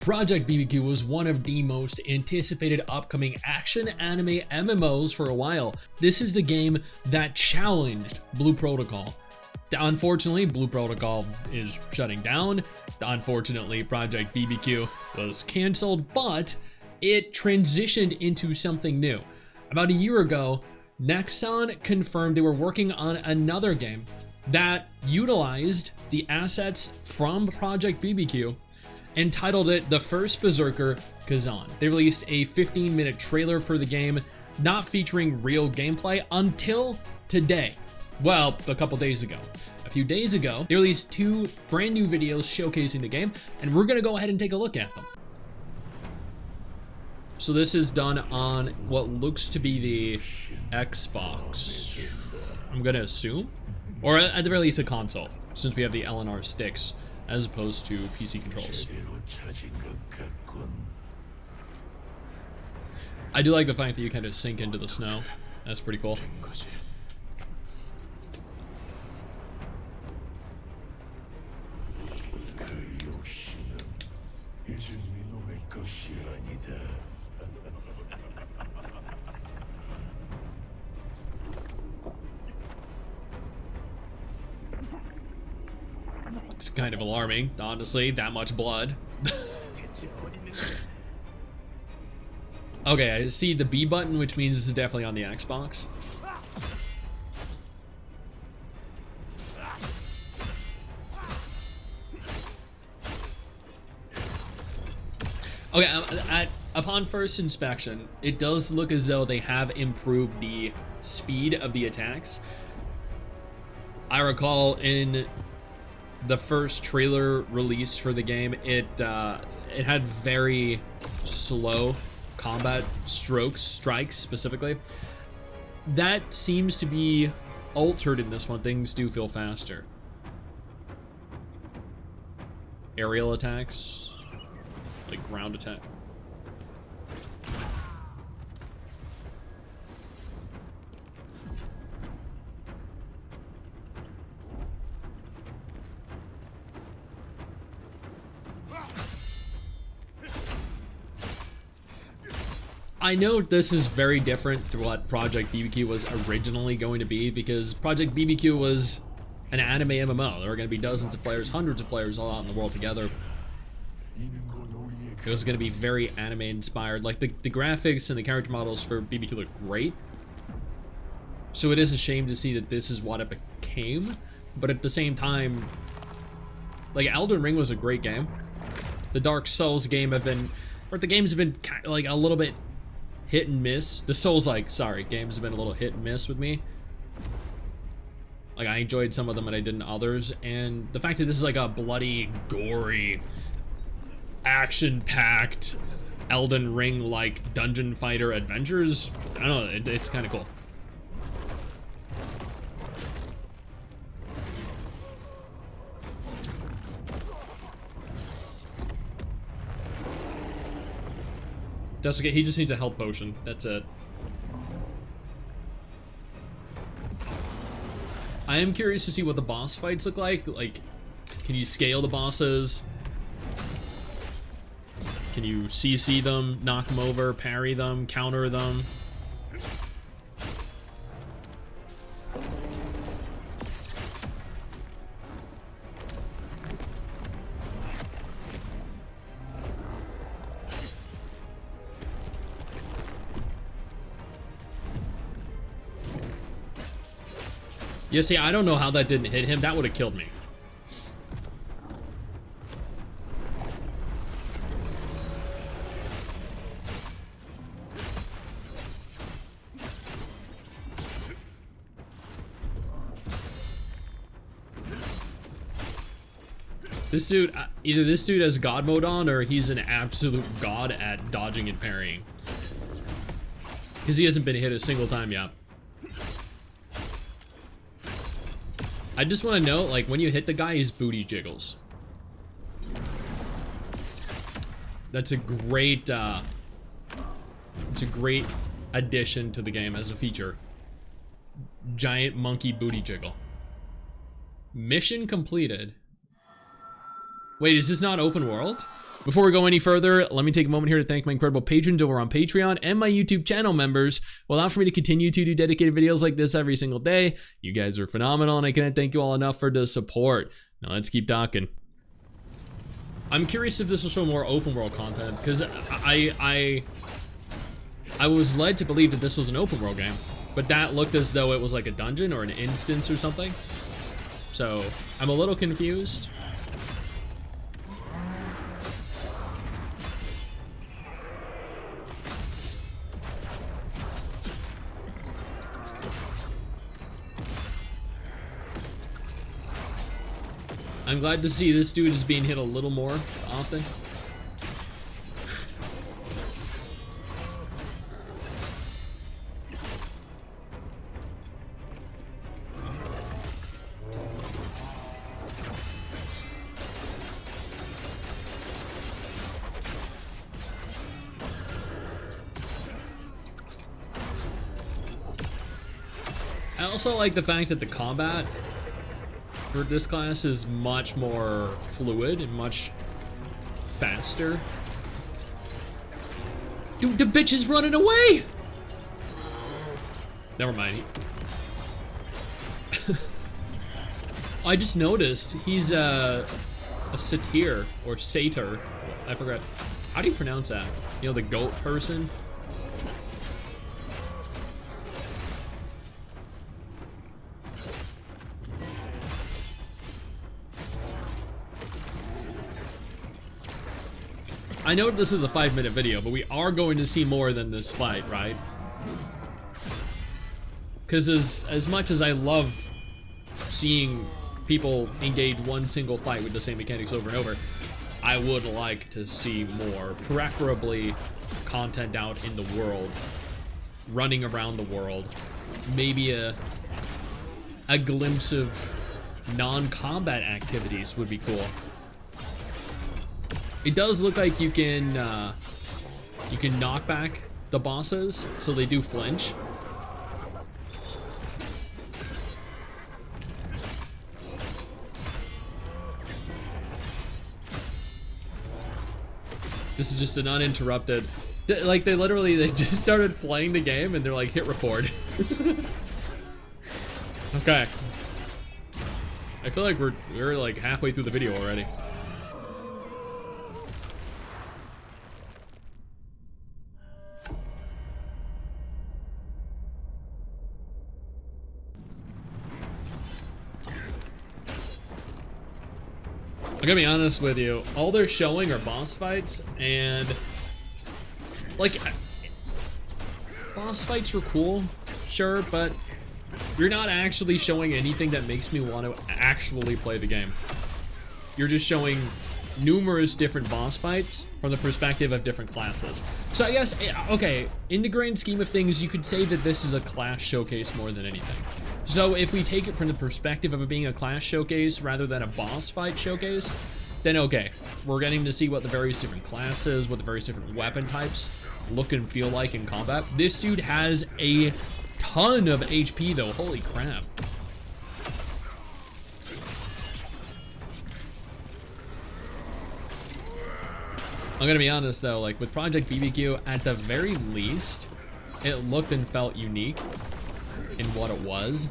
Project BBQ was one of the most anticipated upcoming action anime MMOs for a while. This is the game that challenged Blue Protocol. Unfortunately, Blue Protocol is shutting down. Unfortunately, Project BBQ was canceled, but it transitioned into something new. About a year ago, Nexon confirmed they were working on another game that utilized the assets from Project BBQ and titled it the First Berserker Kazan. They released a 15-minute trailer for the game, not featuring real gameplay until today. Well, a couple days ago. A few days ago, they released 2 brand new videos showcasing the game, and we're gonna go ahead and take a look at them. So this is done on what looks to be the Xbox, I'm gonna assume, or at the very least a console, since we have the MRSSTIX as opposed to PC controls. I do like the fact that you kind of sink into the snow. That's pretty cool. It's kind of alarming, honestly, that much blood. Okay, I see the B button, which means this is definitely on the Xbox. Okay, upon first inspection, it does look as though they have improved the speed of the attacks. I recall in the first trailer release for the game, it had very slow combat strikes specifically. That seems to be altered in this one. Things do feel faster. Aerial attacks, like ground attack. I know this is very different to what Project BBQ was originally going to be, because Project BBQ was an anime MMO. There were going to be dozens of players, hundreds of players all out in the world together. It was going to be very anime inspired. Like the graphics and the character models for BBQ look great. So it is a shame to see that this is what it became. But at the same time, like Elden Ring was a great game. The Dark Souls game the games have been kind of like a little bit hit and miss. The Souls-like, games have been a little hit and miss with me. Like, I enjoyed some of them and I didn't others. And the fact that this is like a bloody, gory, action-packed, Elden Ring-like dungeon fighter adventures, I don't know, it's kind of cool. That's okay, he just needs a health potion. That's it. I am curious to see what the boss fights look like. Like, can you scale the bosses? Can you CC them, knock them over, parry them, counter them? Yeah, see, I don't know how that didn't hit him. That would have killed me. This dude, either this dude has God mode on or he's an absolute god at dodging and parrying. Because he hasn't been hit a single time yet. I just want to know, like, when you hit the guy, his booty jiggles. That's a great, it's a great addition to the game as a feature. Giant monkey booty jiggle. Mission completed. Wait, is this not open world? Before we go any further, let me take a moment here to thank my incredible patrons over on Patreon and my YouTube channel members who allow for me to continue to do dedicated videos like this every single day. You guys are phenomenal, and I can't thank you all enough for the support. Now let's keep talking. I'm curious if this will show more open world content, because I was led to believe that this was an open world game, but that looked as though it was like a dungeon or an instance or something. So I'm a little confused. I'm glad to see this dude is being hit a little more often. I also like the fact that the combat for this class is much more fluid and much faster. Dude, the bitch is running away! Never mind. I just noticed he's a satyr or satyr. I forgot. How do you pronounce that? You know, the goat person? I know this is a 5-minute video, but we are going to see more than this fight, right? Because as much as I love seeing people engage one single fight with the same mechanics over and over, I would like to see more, preferably content out in the world, running around the world, maybe a glimpse of non-combat activities would be cool. It does look like you can knock back the bosses, so they do flinch. This is just an uninterrupted, like they just started playing the game and they're like, hit record. Okay. I feel like we're like halfway through the video already. I gotta be honest with you, all they're showing are boss fights, and like, boss fights were cool, sure, but you're not actually showing anything that makes me want to actually play the game. You're just showing numerous different boss fights from the perspective of different classes. So I guess, okay, in the grand scheme of things, you could say that this is a class showcase more than anything. So if we take it from the perspective of it being a class showcase rather than a boss fight showcase, then okay, we're getting to see what the various different classes, what the various different weapon types look and feel like in combat. This dude has a ton of HP though, holy crap. I'm gonna be honest though, like with Project BBQ, at the very least, it looked and felt unique in what it was,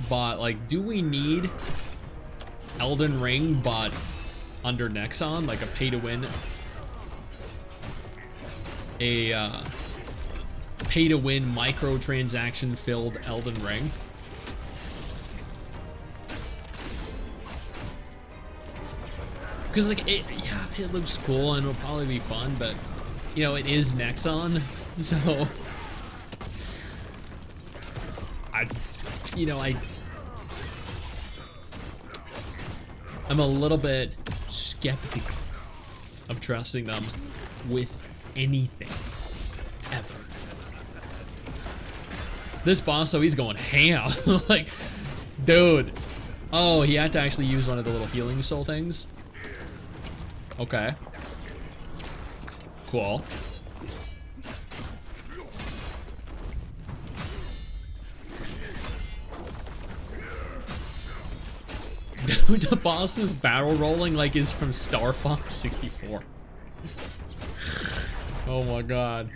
but like, do we need Elden Ring but under Nexon, like a pay-to-win, pay-to-win microtransaction filled Elden Ring? Because like, yeah, it looks cool and it'll probably be fun, but you know, it is Nexon, so I'm a little bit skeptical of trusting them with anything, ever. This boss, though, he's going ham. Like, dude. Oh, he had to actually use one of the little healing soul things. Okay. Cool. Dude, the boss is barrel rolling like is from Star Fox 64. Oh my god.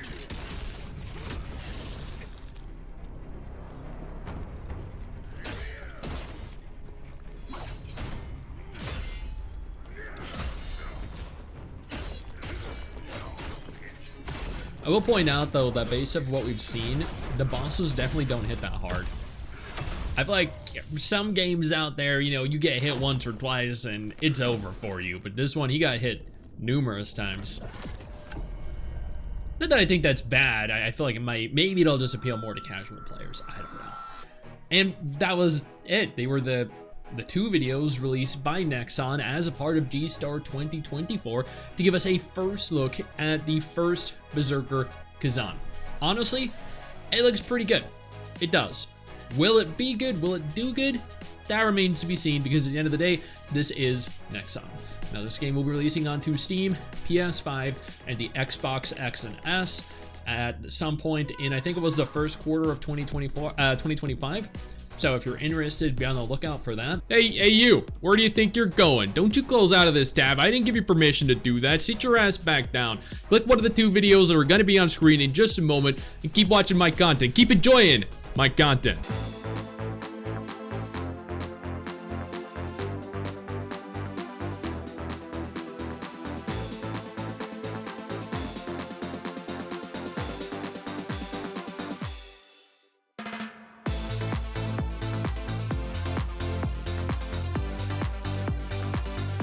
I will point out though that based off what we've seen, the bosses definitely don't hit that hard. I feel like some games out there, you know, you get hit once or twice and it's over for you. But this one, he got hit numerous times. Not that I think that's bad. I feel like it might, maybe it'll just appeal more to casual players. I don't know. And that was it. They were the 2 videos released by Nexon as a part of G-Star 2024 to give us a first look at the First Berserker Kazan. Honestly, it looks pretty good. It does. Will it be good? Will it do good? That remains to be seen, because at the end of the day, this is Nexon. Now, this game will be releasing onto Steam, PS5, and the Xbox X and S at some point in, I think it was the first quarter of 2025. So if you're interested, be on the lookout for that. Hey you, where do you think you're going? Don't you close out of this tab. I didn't give you permission to do that. Sit your ass back down. Click one of the 2 videos that are gonna be on screen in just a moment and keep watching my content. Keep enjoying my content.